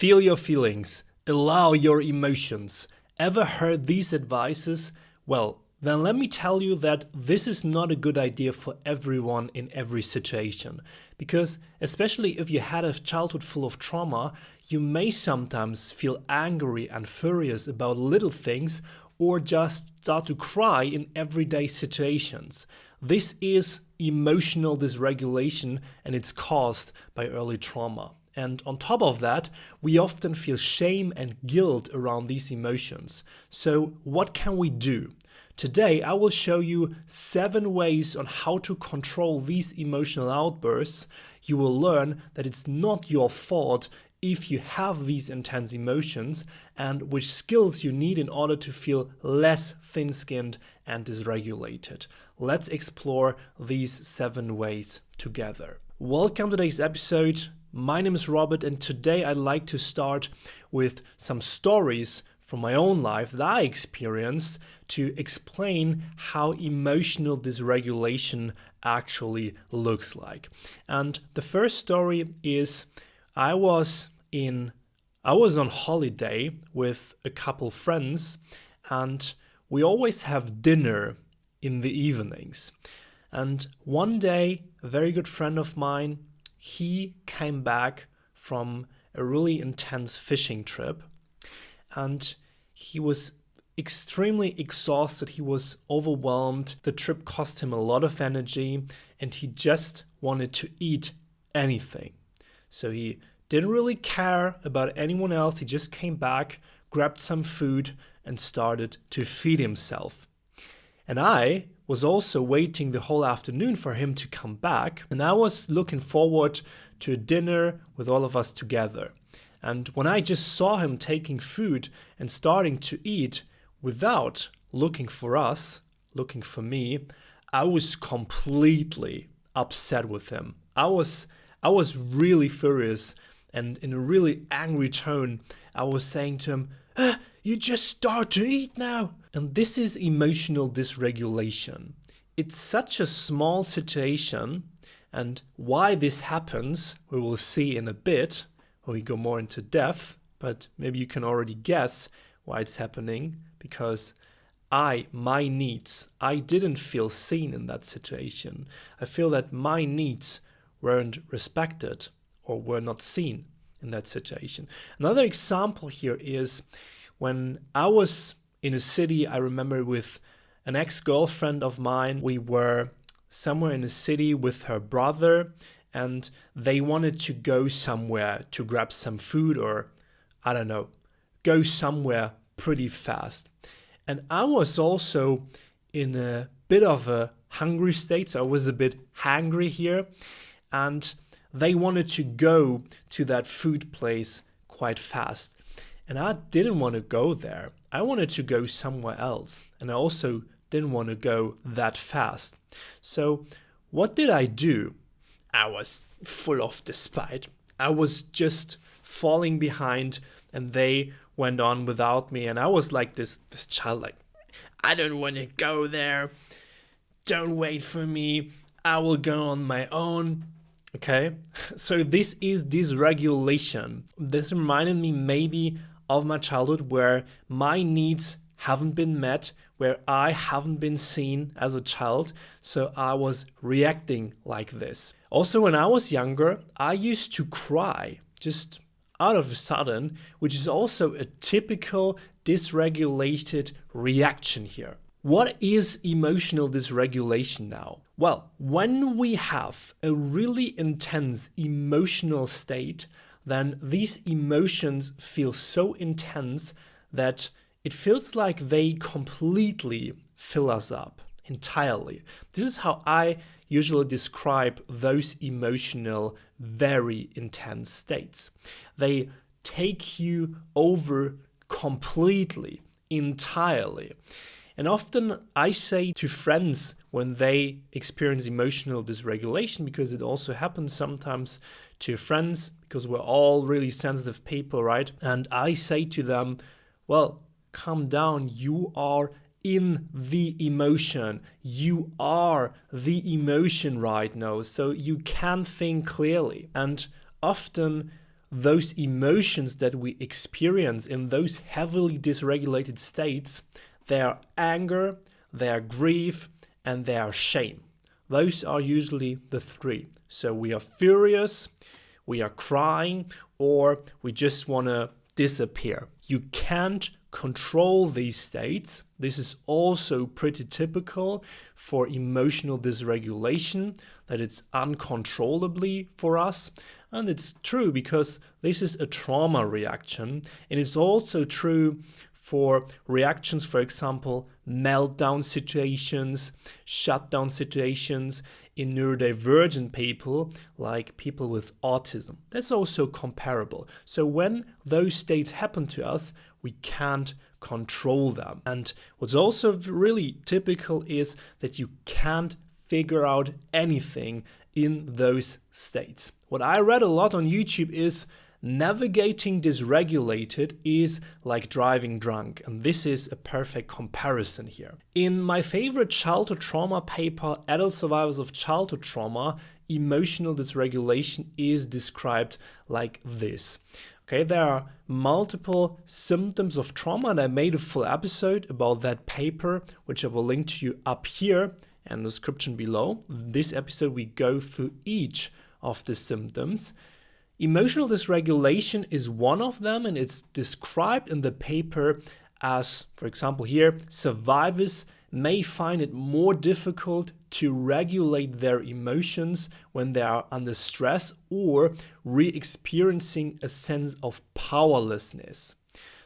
Feel your feelings. Allow your emotions. Ever heard these advices? Well, then let me tell you that this is not a good idea for everyone in every situation. Because especially if you had a childhood full of trauma, you may sometimes feel angry and furious about little things or just start to cry in everyday situations. This is emotional dysregulation and it's caused by early trauma. And on top of that, we often feel shame and guilt around these emotions. So what can we do? Today, I will show you 7 ways on how to control these emotional outbursts. You will learn that it's not your fault if you have these intense emotions and which skills you need in order to feel less thin-skinned and dysregulated. Let's explore these 7 ways together. Welcome to today's episode. My name is Robert, and today I'd like to start with some stories from my own life that I experienced to explain how emotional dysregulation actually looks like. And the first story is I was on holiday with a couple friends, and we always have dinner in the evenings. And one day, a very good friend of mine, he came back from a really intense fishing trip, and he was extremely exhausted. He was overwhelmed. The trip cost him a lot of energy, and he just wanted to eat anything. So he didn't really care about anyone else. He just came back, grabbed some food, and started to feed himself. And I was also waiting the whole afternoon for him to come back, and I was looking forward to a dinner with all of us together. And when I just saw him taking food and starting to eat without looking for us, looking for me, I was completely upset with him. I was really furious, and in a really angry tone, I was saying to him, "You just start to eat now." And this is emotional dysregulation. It's such a small situation, and why this happens, we will see in a bit when we go more into depth, but maybe you can already guess why it's happening, because I didn't feel seen in that situation. I feel that my needs weren't respected or were not seen in that situation. Another example here is when I was in a city, I remember, with an ex-girlfriend of mine. We were somewhere in a city with her brother, and they wanted to go somewhere to grab some food or, I don't know, go somewhere pretty fast. And I was also in a bit of a hungry state, so I was a bit hangry here, and they wanted to go to that food place quite fast. And I didn't want to go there. I wanted to go somewhere else. And I also didn't want to go that fast. So what did I do? I was full of despite. I was just falling behind, and they went on without me. And I was like this child, like, I don't want to go there. Don't wait for me. I will go on my own. Okay, so this is dysregulation. This reminded me maybe of my childhood, where my needs haven't been met, where I haven't been seen as a child, so I was reacting like this. Also, when I was younger, I used to cry just out of a sudden, which is also a typical dysregulated reaction here. What is emotional dysregulation now? Well, when we have a really intense emotional state, then these emotions feel so intense that it feels like they completely fill us up entirely. This is how I usually describe those emotional, very intense states. They take you over completely, entirely. And often I say to friends when they experience emotional dysregulation, because it also happens sometimes to friends, because we're all really sensitive people, right? And I say to them, well, calm down. You are in the emotion. You are the emotion right now. So you can think clearly. And often those emotions that we experience in those heavily dysregulated states, they are anger, they are grief, and they are shame. Those are usually the three. So we are furious, we are crying, or we just want to disappear. You can't control these states. This is also pretty typical for emotional dysregulation, that it's uncontrollably for us. And it's true because this is a trauma reaction. And it's also true for reactions, for example, meltdown situations, shutdown situations in neurodivergent people, like people with autism. That's also comparable. So when those states happen to us, we can't control them. And what's also really typical is that you can't figure out anything in those states. What I read a lot on YouTube is navigating dysregulated is like driving drunk, and this is a perfect comparison here. In my favorite childhood trauma paper, Adult Survivors of Childhood Trauma, emotional dysregulation is described like this. Okay, there are multiple symptoms of trauma, and I made a full episode about that paper, which I will link to you up here and the description below. This episode, we go through each of the symptoms. Emotional dysregulation is one of them, and it's described in the paper as, for example here, survivors may find it more difficult to regulate their emotions when they are under stress or re-experiencing a sense of powerlessness.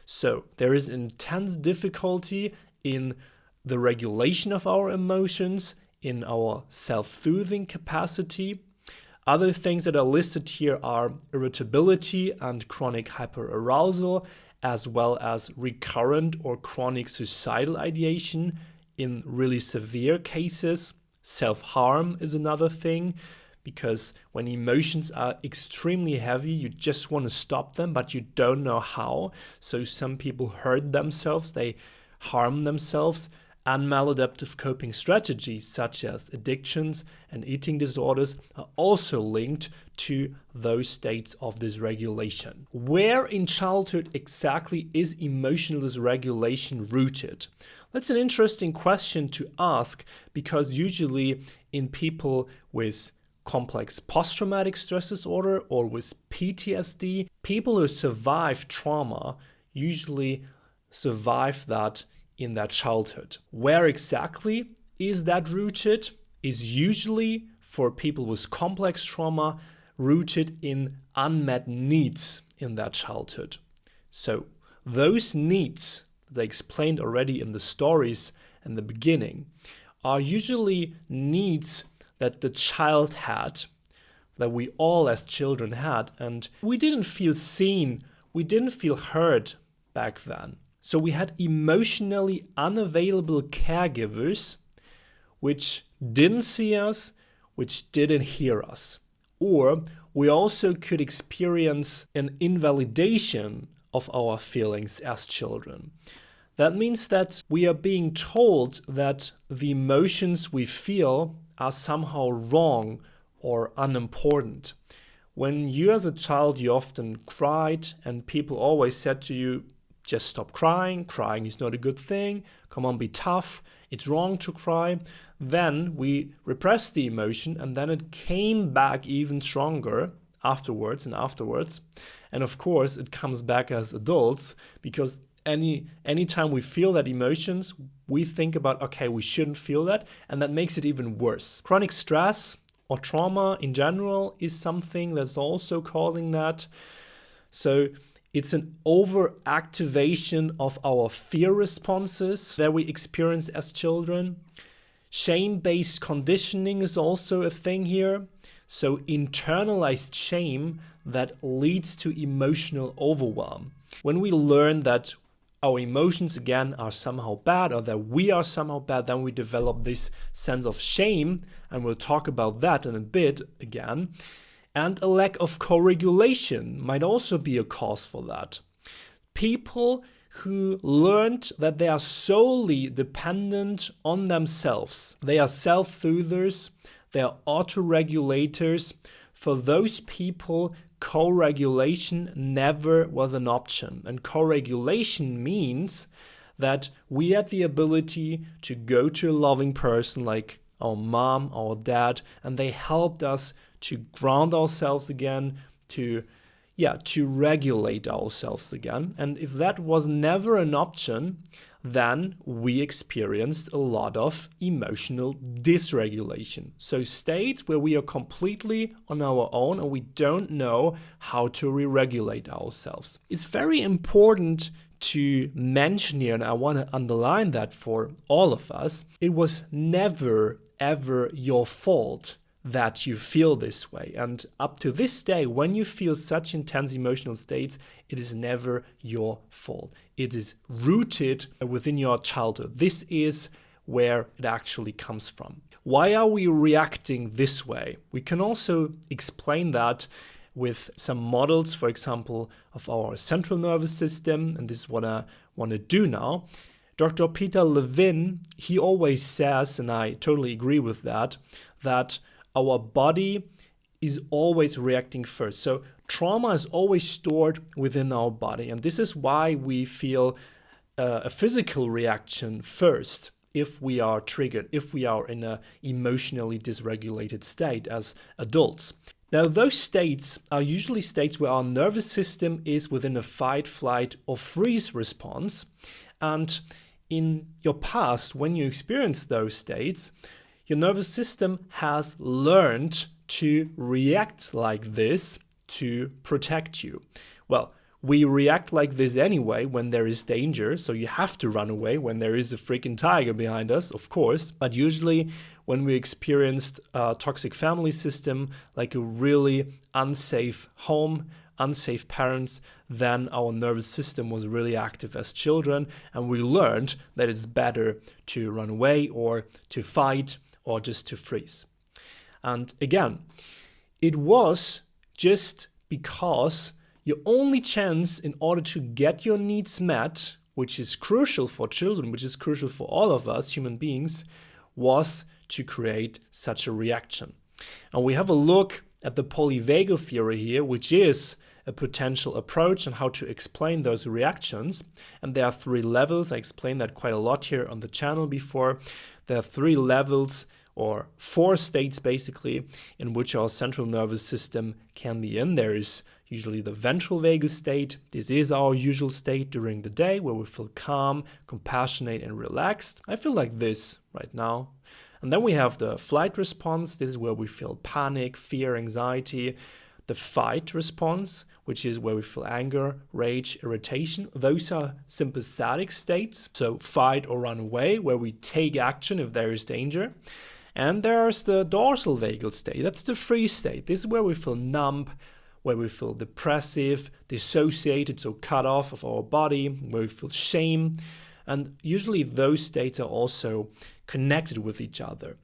So there is intense difficulty in the regulation of our emotions, in our self-soothing capacity. Other things that are listed here are irritability and chronic hyperarousal, as well as recurrent or chronic suicidal ideation in really severe cases. Self-harm is another thing, because when emotions are extremely heavy, you just want to stop them, but you don't know how. So some people hurt themselves, they harm themselves. And maladaptive coping strategies such as addictions and eating disorders are also linked to those states of dysregulation. Where in childhood exactly is emotional dysregulation rooted? That's an interesting question to ask, because usually in people with complex post-traumatic stress disorder or with PTSD, people who survive trauma usually survive that in their childhood. Where exactly is that rooted is usually, for people with complex trauma, rooted in unmet needs in their childhood. So those needs that I explained already in the stories in the beginning are usually needs that the child had, that we all as children had, and we didn't feel seen, we didn't feel heard back then. So we had emotionally unavailable caregivers which didn't see us, which didn't hear us. Or we also could experience an invalidation of our feelings as children. That means that we are being told that the emotions we feel are somehow wrong or unimportant. When you as a child, you often cried, and people always said to you, just stop crying, crying is not a good thing, come on, be tough, it's wrong to cry. Then we repressed the emotion, and then it came back even stronger afterwards. And of course, it comes back as adults, because anytime we feel that emotions, we think about, okay, we shouldn't feel that, and that makes it even worse. Chronic stress or trauma in general is something that's also causing that. So it's an overactivation of our fear responses that we experience as children. Shame-based conditioning is also a thing here. So internalized shame that leads to emotional overwhelm. When we learn that our emotions again are somehow bad, or that we are somehow bad, then we develop this sense of shame, and we'll talk about that in a bit again. And a lack of co-regulation might also be a cause for that. People who learned that they are solely dependent on themselves, they are self-soothers, they are autoregulators. For those people, co-regulation never was an option. And co-regulation means that we had the ability to go to a loving person like our mom, our dad, and they helped us to ground ourselves again, to regulate ourselves again. And if that was never an option, then we experienced a lot of emotional dysregulation. So states where we are completely on our own and we don't know how to re-regulate ourselves. It's very important to mention here, and I want to underline that for all of us, it was never ever your fault that you feel this way. And up to this day, when you feel such intense emotional states, it is never your fault. It is rooted within your childhood. This is where it actually comes from. Why are we reacting this way? We can also explain that with some models, for example, of our central nervous system, and this is what I want to do now. Dr. Peter Levine, he always says, and I totally agree with that our body is always reacting first. So trauma is always stored within our body, and this is why we feel a physical reaction first if we are triggered, if we are in an emotionally dysregulated state as adults. Now, those states are usually states where our nervous system is within a fight, flight, or freeze response. And in your past, when you experience those states, your nervous system has learned to react like this to protect you. Well, we react like this anyway when there is danger, so you have to run away when there is a freaking tiger behind us, of course. But usually when we experienced a toxic family system, like a really unsafe home, unsafe parents, then our nervous system was really active as children, and we learned that it's better to run away or to fight or just to freeze. And again, it was just because your only chance in order to get your needs met, which is crucial for children, which is crucial for all of us human beings, was to create such a reaction. And we have a look at the polyvagal theory here, which is a potential approach on how to explain those reactions. And there are 3 levels. I explained that quite a lot here on the channel before. There are 3 levels, or 4 states basically, in which our central nervous system can be in. There is usually the ventral vagus state. This is our usual state during the day where we feel calm, compassionate, and relaxed. I feel like this right now. And then we have the flight response. This is where we feel panic, fear, anxiety. The fight response, which is where we feel anger, rage, irritation. Those are sympathetic states. So fight or run away, where we take action if there is danger. And there's the dorsal vagal state. That's the freeze state. This is where we feel numb, where we feel depressive, dissociated, so cut off of our body, where we feel shame. And usually those states are also connected with each other.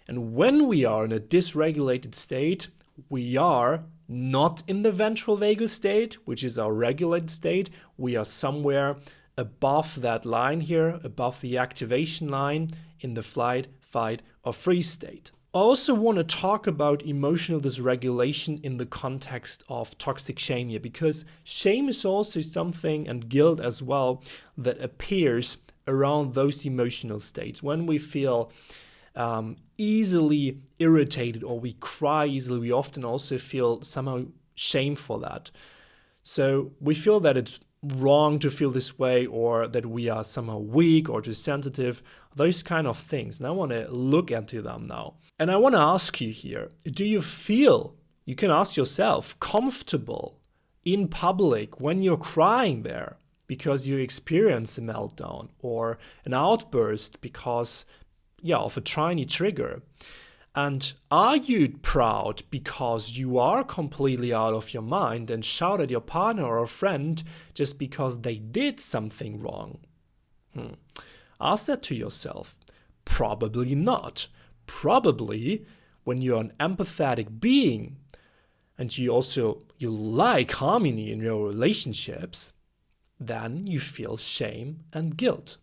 And when we are in a dysregulated state, we are not in the ventral vagal state, which is our regulated state. We are somewhere above that line here, above the activation line in the flight, fight, or freeze state. I also want to talk about emotional dysregulation in the context of toxic shame here, because shame is also something, and guilt as well, that appears around those emotional states. When we feel easily irritated or we cry easily, we often also feel somehow shame for that. So we feel that it's wrong to feel this way, or that we are somehow weak or too sensitive, those kind of things. And I want to look into them now. And I want to ask you here, do you feel, you can ask yourself, comfortable in public when you're crying there because you experience a meltdown or an outburst because of a tiny trigger? And are you proud because you are completely out of your mind and shout at your partner or a friend just because they did something wrong? Ask that to yourself. Probably not. Probably when you're an empathetic being and you like harmony in your relationships, then you feel shame and guilt.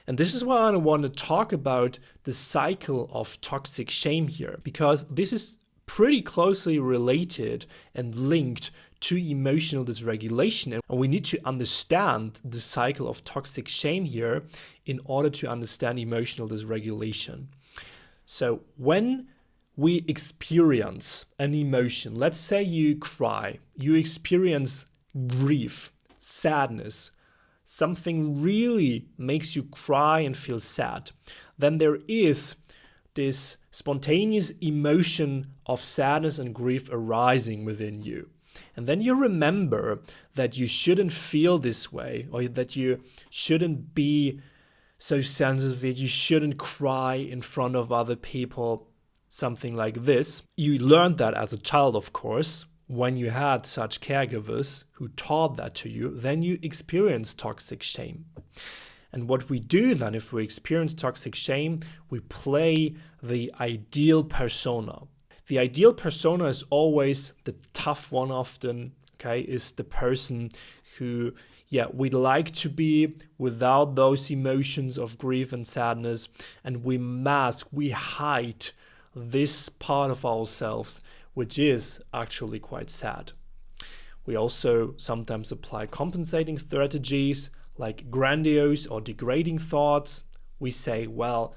And this is why I want to talk about the cycle of toxic shame here, because this is pretty closely related and linked to emotional dysregulation. And we need to understand the cycle of toxic shame here in order to understand emotional dysregulation. So when we experience an emotion, let's say you cry, you experience grief, sadness, something really makes you cry and feel sad, then there is this spontaneous emotion of sadness and grief arising within you. And then you remember that you shouldn't feel this way, or that you shouldn't be so sensitive, that you shouldn't cry in front of other people, something like this. You learned that as a child, of course, when you had such caregivers who taught that to you. Then you experience toxic shame. And what we do then, if we experience toxic shame, we play the ideal persona. The ideal persona is always the tough one often, okay, is the person who, we'd like to be without those emotions of grief and sadness, and we mask, we hide this part of ourselves, which is actually quite sad. We also sometimes apply compensating strategies like grandiose or degrading thoughts. We say, well,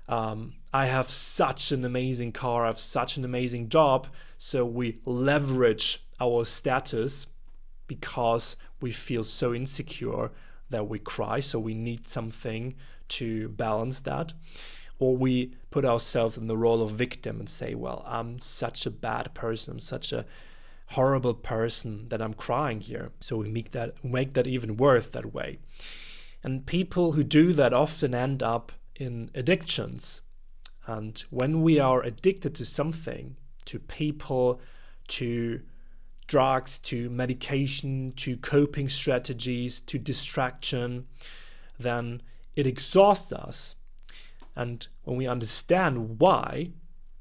I have such an amazing car, I have such an amazing job, so we leverage our status because we feel so insecure that we cry, so we need something to balance that. Or we put ourselves in the role of victim and say, well, I'm such a bad person, I'm such a horrible person that I'm crying here. So we make that even worse that way. And people who do that often end up in addictions. And when we are addicted to something, to people, to drugs, to medication, to coping strategies, to distraction, then it exhausts us. And when we understand why,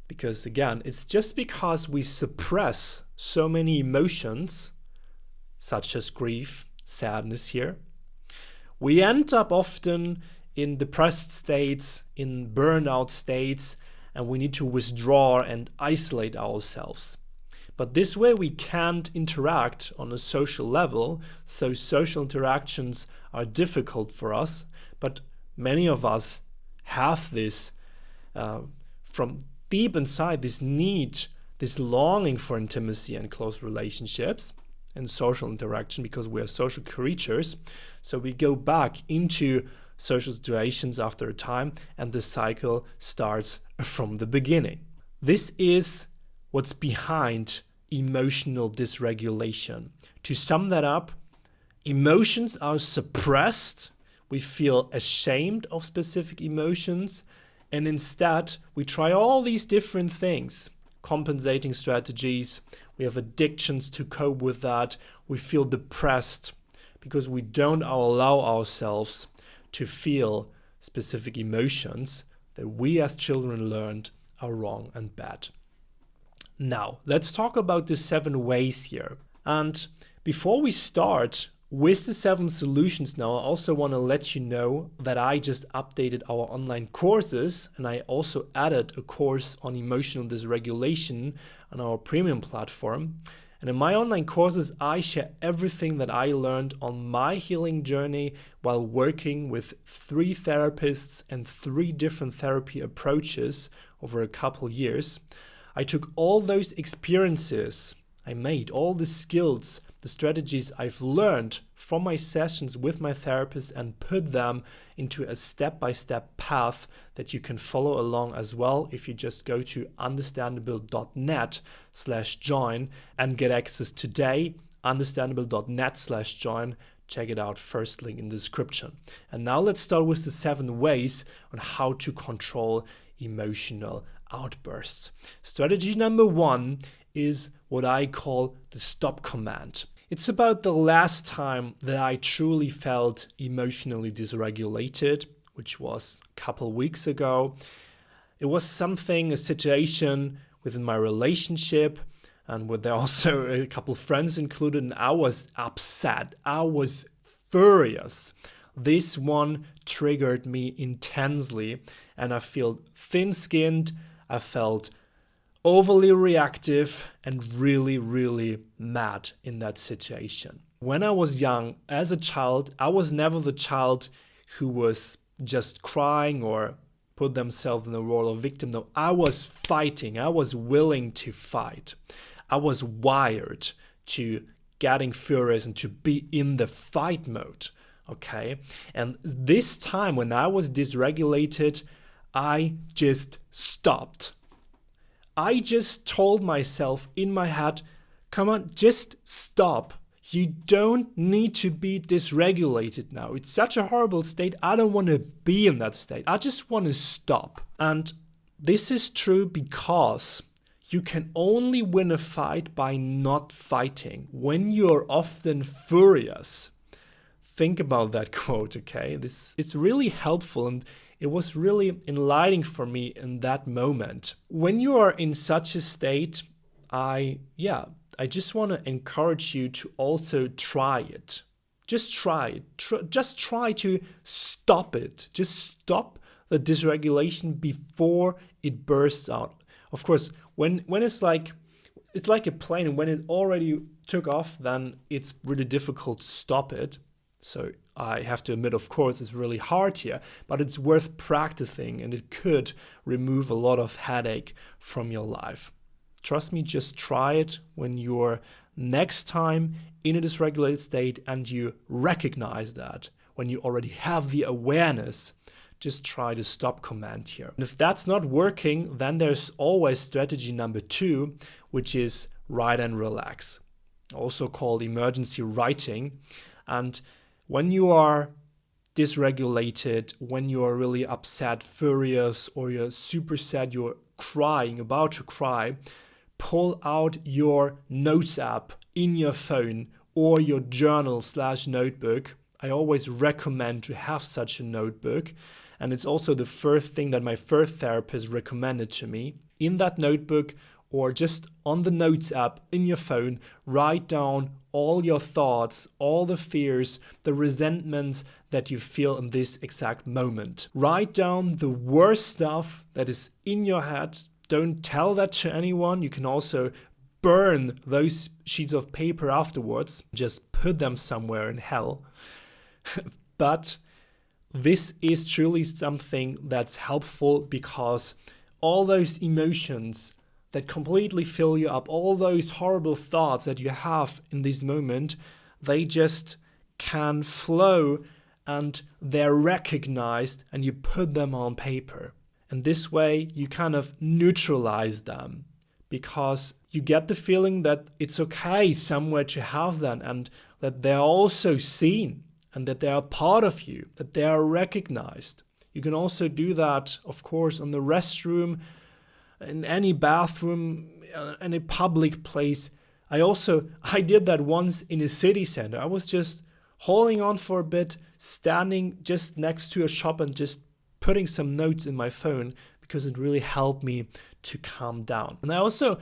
because again, it's just because we suppress so many emotions, such as grief, sadness here, we end up often in depressed states, in burnout states, and we need to withdraw and isolate ourselves. But this way we can't interact on a social level, so social interactions are difficult for us, but many of us have this from deep inside, this need, this longing for intimacy and close relationships and social interaction, because we are social creatures. So we go back into social situations after a time, and the cycle starts from the beginning. This is what's behind emotional dysregulation. To sum that up, emotions are suppressed. We feel ashamed of specific emotions, and instead we try all these different things, compensating strategies. We have addictions to cope with that. We feel depressed because we don't allow ourselves to feel specific emotions that we as children learned are wrong and bad. Now, let's talk about the 7 ways here. And before we start with the 7 solutions now, I also want to let you know that I just updated our online courses, and I also added a course on emotional dysregulation on our premium platform. And in my online courses, I share everything that I learned on my healing journey while working with 3 therapists and 3 different therapy approaches over a couple years. I took all those experiences I made, all the skills, the strategies I've learned from my sessions with my therapist, and put them into a step-by-step path that you can follow along as well if you just go to understandable.net/join and get access today. Understandable.net/join. Check it out, first link in the description. And now let's start with the 7 ways on how to control emotional outbursts. Strategy number 1 is what I call the stop command. It's about the last time that I truly felt emotionally dysregulated, which was a couple weeks ago. It was a situation within my relationship, and with there also a couple friends included, and I was upset. I was furious. This one triggered me intensely, and I felt thin-skinned. I felt overly reactive and really, really mad in that situation. When I was young, as a child, I was never the child who was just crying or put themselves in the role of victim. No, I was fighting. I was willing to fight. I was wired to getting furious and to be in the fight mode. Okay. And this time when I was dysregulated, I just stopped. I just told myself in my head, come on, just stop. You don't need to be dysregulated now. It's such a horrible state. I don't want to be in that state. I just want to stop. And this is true because you can only win a fight by not fighting. When you're often furious, think about that quote, okay? It's really helpful, and it was really enlightening for me in that moment. When you are in such a state, I just want to encourage you to also try it. Just try it. Just try to stop it. Just stop the dysregulation before it bursts out. Of course, when it's like a plane, and when it already took off, then it's really difficult to stop it. So I have to admit, of course, it's really hard here, but it's worth practicing, and it could remove a lot of headache from your life. Trust me, just try it when you're next time in a dysregulated state and you recognize that, when you already have the awareness. Just try the stop command here. And if that's not working, then there's always strategy number 2, which is write and relax, also called emergency writing. And when you are dysregulated, when you are really upset, furious, or you're super sad, you're crying, about to cry, pull out your notes app in your phone or your journal/notebook. I always recommend to have such a notebook. And it's also the first thing that my first therapist recommended to me. In that notebook, or just on the notes app in your phone, write down all your thoughts, all the fears, the resentments that you feel in this exact moment. Write down the worst stuff that is in your head. Don't tell that to anyone. You can also burn those sheets of paper afterwards. Just put them somewhere in hell. But this is truly something that's helpful, because all those emotions that completely fill you up, all those horrible thoughts that you have in this moment, they just can flow and they're recognized, and you put them on paper. And this way you kind of neutralize them, because you get the feeling that it's okay somewhere to have them, and that they're also seen, and that they are part of you, that they are recognized. You can also do that, of course, in the restroom, in any bathroom, in a public place. I did that once in a city center. I was just holding on for a bit, standing just next to a shop and just putting some notes in my phone, because it really helped me to calm down. And I also,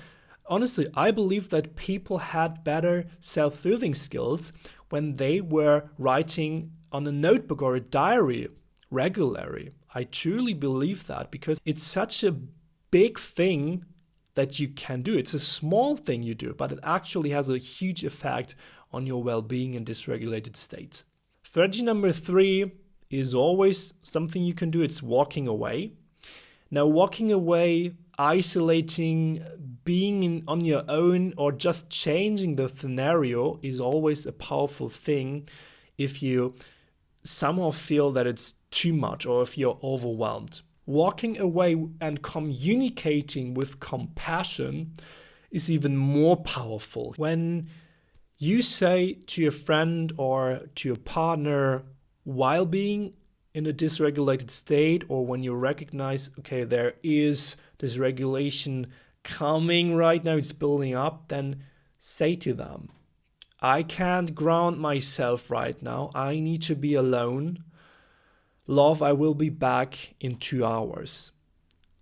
honestly, I believe that people had better self-soothing skills when they were writing on a notebook or a diary regularly. I truly believe that, because it's such a big thing that you can do. It's a small thing you do, but it actually has a huge effect on your well-being in dysregulated states. Strategy number 3 is always something you can do. It's walking away. Now, walking away, isolating, being on your own, or just changing the scenario is always a powerful thing if you somehow feel that it's too much, or if you're overwhelmed. Walking away and communicating with compassion is even more powerful. When you say to your friend or to your partner, while being in a dysregulated state, or when you recognize, okay, there is dysregulation coming right now, it's building up, then say to them, I can't ground myself right now. I need to be alone. Love, I will be back in 2 hours.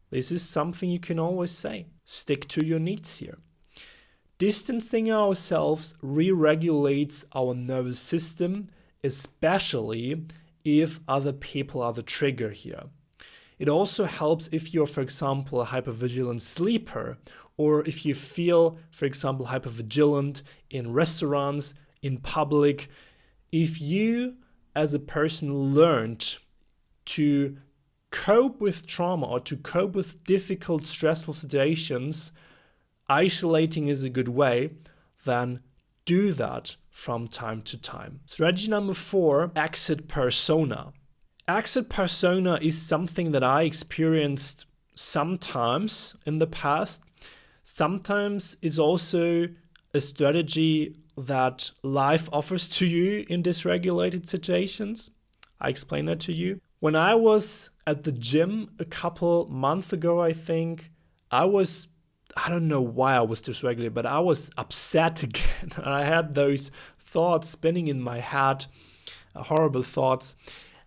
This is something you can always say. Stick to your needs here. Distancing ourselves re-regulates our nervous system, especially if other people are the trigger here. It also helps if you're, for example, a hypervigilant sleeper, or if you feel, for example, hypervigilant in restaurants, in public. If you, as a person, learned to cope with trauma or to cope with difficult, stressful situations, isolating is a good way, then do that from time to time. Strategy number 4, exit persona. Exit persona is something that I experienced sometimes in the past. Sometimes it's also a strategy that life offers to you in dysregulated situations. I explain that to you. When I was at the gym a couple months ago, I think, I don't know why I was dysregulated, but I was upset again. I had those thoughts spinning in my head, horrible thoughts.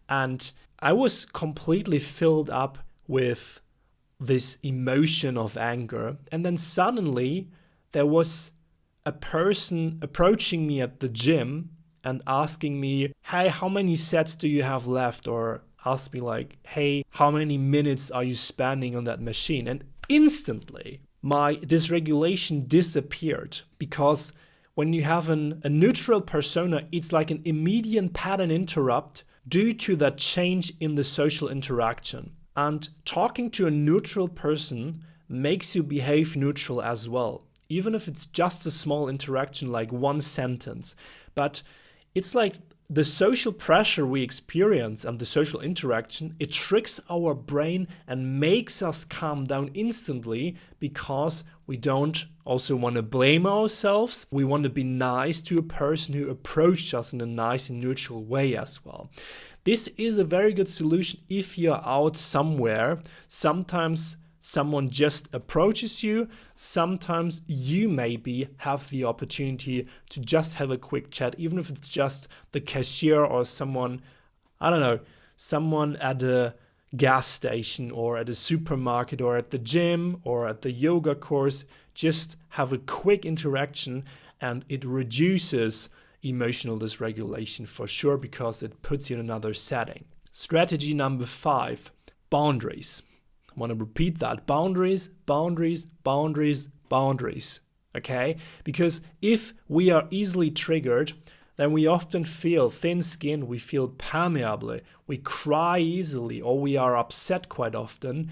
And I was completely filled up with this emotion of anger. And then suddenly there was a person approaching me at the gym and asking me, hey, how many sets do you have left? Or ask me like, hey, how many minutes are you spending on that machine? And instantly my dysregulation disappeared, because when you have a neutral persona, it's like an immediate pattern interrupt due to that change in the social interaction. And talking to a neutral person makes you behave neutral as well, even if it's just a small interaction like one sentence. But it's like the social pressure we experience and the social interaction, it tricks our brain and makes us calm down instantly, because we don't also want to blame ourselves. We want to be nice to a person who approached us in a nice and neutral way as well. This is a very good solution if you're out somewhere. Sometimes someone just approaches you. Sometimes you maybe have the opportunity to just have a quick chat, even if it's just the cashier or someone, I don't know, someone at a gas station or at a supermarket or at the gym or at the yoga course. Just have a quick interaction and it reduces emotional dysregulation for sure, because it puts you in another setting. Strategy number 5, boundaries. I want to repeat that. Boundaries, boundaries, boundaries, boundaries. Okay? Because if we are easily triggered, then we often feel thin-skinned, we feel permeable, we cry easily, or we are upset quite often.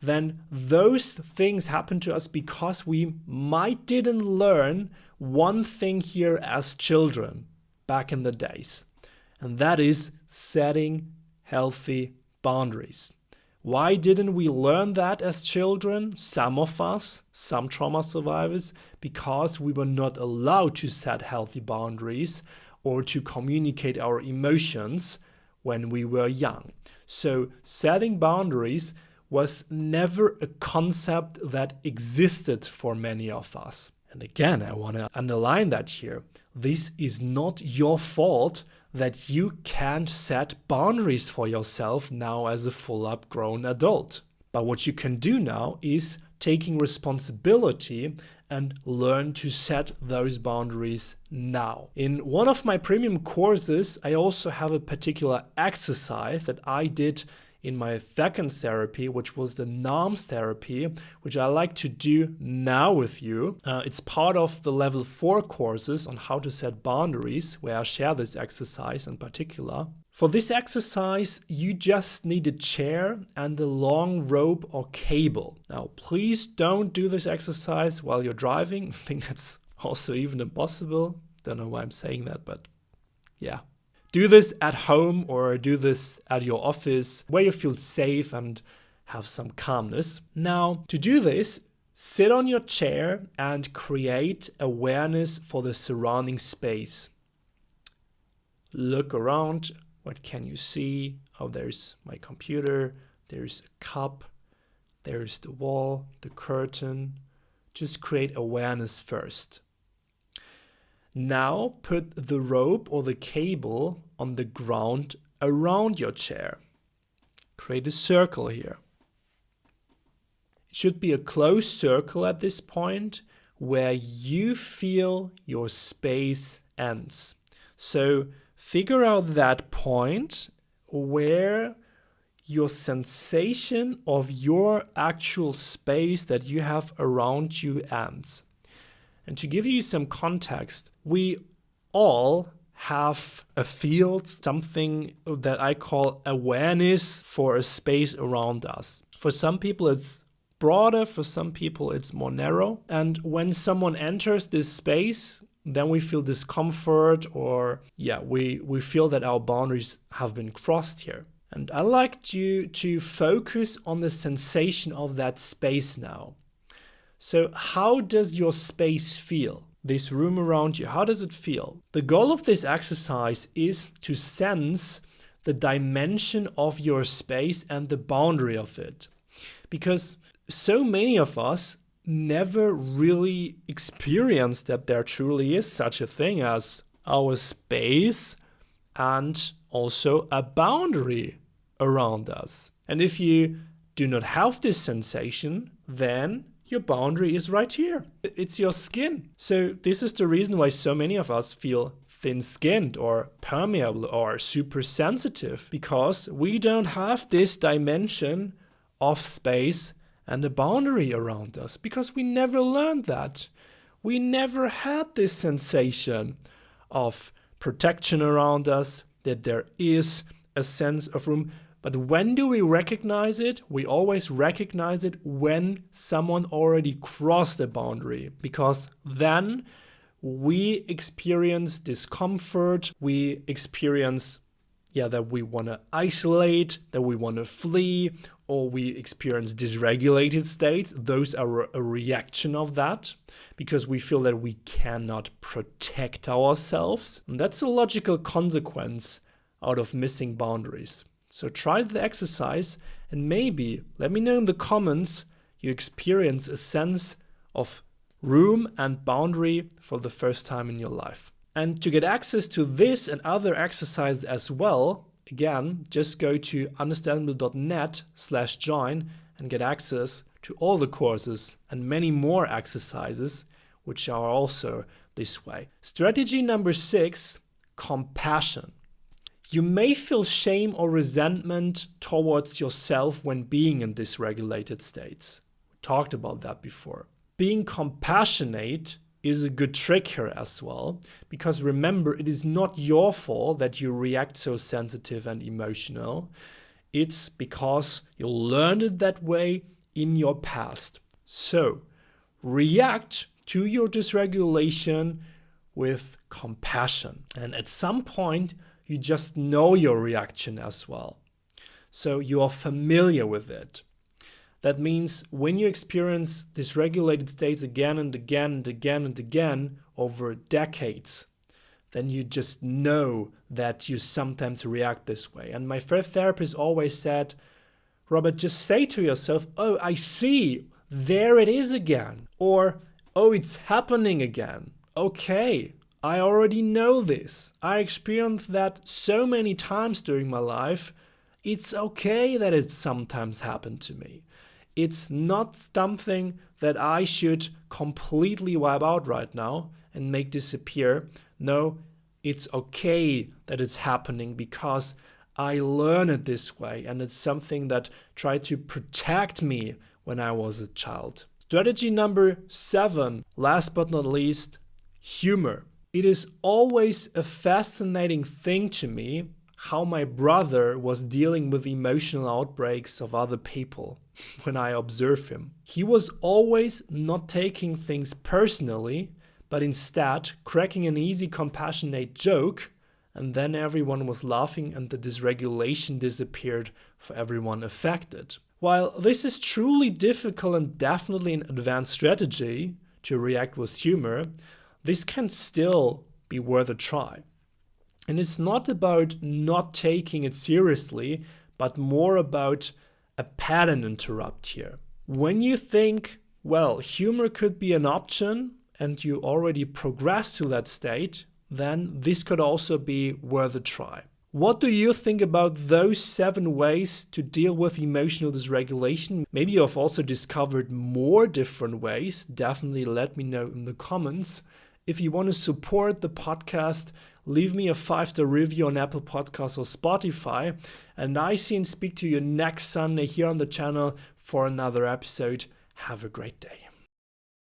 Then those things happen to us because we might didn't learn one thing here as children back in the days. And that is setting healthy boundaries. Why didn't we learn that as children? Some of us, some trauma survivors, because we were not allowed to set healthy boundaries or to communicate our emotions when we were young. So setting boundaries was never a concept that existed for many of us. And again, I want to underline that here. This is not your fault that you can't set boundaries for yourself now as a full-up grown adult. But what you can do now is taking responsibility and learn to set those boundaries now. In one of my premium courses, I also have a particular exercise that I did in my second therapy, which was the NAMS therapy, which I like to do now with you. It's part of the level 4 courses on how to set boundaries, where I share this exercise in particular. For this exercise, you just need a chair and a long rope or cable. Now, please don't do this exercise while you're driving. I think that's also even impossible. Don't know why I'm saying that, but yeah. Do this at home or do this at your office where you feel safe and have some calmness. Now, to do this, sit on your chair and create awareness for the surrounding space. Look around. What can you see? Oh, there's my computer. There's a cup. There's the wall, the curtain. Just create awareness first. Now put the rope or the cable on the ground around your chair. Create a circle here. It should be a closed circle at this point where you feel your space ends. So figure out that point where your sensation of your actual space that you have around you ends. And to give you some context, we all have a field, something that I call awareness for a space around us. For some people it's broader, for some people it's more narrow. And when someone enters this space, then we feel discomfort, or we feel that our boundaries have been crossed here. And I like you to focus on the sensation of that space now. So how does your space feel? This room around you, how does it feel? The goal of this exercise is to sense the dimension of your space and the boundary of it. Because so many of us never really experience that there truly is such a thing as our space and also a boundary around us. And if you do not have this sensation, then your boundary is right here. It's your skin. So this is the reason why so many of us feel thin-skinned or permeable or super sensitive, because we don't have this dimension of space and a boundary around us, because we never learned that. We never had this sensation of protection around us, that there is a sense of room. But when do we recognize it? We always recognize it when someone already crossed the boundary, because then we experience discomfort, we experience that we want to isolate, that we want to flee, or we experience dysregulated states. Those are a reaction of that, because we feel that we cannot protect ourselves. And that's a logical consequence out of missing boundaries. So try the exercise and maybe let me know in the comments you experience a sense of room and boundary for the first time in your life. And to get access to this and other exercises as well, again, just go to understandable.net/join and get access to all the courses and many more exercises, which are also this way. Strategy number 6, compassion. You may feel shame or resentment towards yourself when being in dysregulated states. We talked about that before. Being compassionate is a good trick here as well, because remember, it is not your fault that you react so sensitive and emotional. It's because you learned it that way in your past. So react to your dysregulation with compassion. And at some point, you just know your reaction as well. So you are familiar with it. That means when you experience dysregulated states again and again and again and again over decades, then you just know that you sometimes react this way. And my first therapist always said, Robert, just say to yourself, oh, I see, there it is again. Or, oh, it's happening again. Okay, I already know this. I experienced that so many times during my life. It's okay that it sometimes happened to me. It's not something that I should completely wipe out right now and make disappear. No, it's okay that it's happening because I learned it this way, and it's something that tried to protect me when I was a child. Strategy number 7, last but not least, humor. It is always a fascinating thing to me how my brother was dealing with emotional outbreaks of other people when I observe him. He was always not taking things personally, but instead cracking an easy, compassionate joke, and then everyone was laughing and the dysregulation disappeared for everyone affected. While this is truly difficult and definitely an advanced strategy to react with humor, this can still be worth a try. And it's not about not taking it seriously, but more about a pattern interrupt here. When you think, well, humor could be an option, and you already progress to that state, then this could also be worth a try. What do you think about those 7 ways to deal with emotional dysregulation? Maybe you have also discovered more different ways. Definitely let me know in the comments. If you want to support the podcast, leave me a 5-star review on Apple Podcasts or Spotify. And I see and speak to you next Sunday here on the channel for another episode. Have a great day.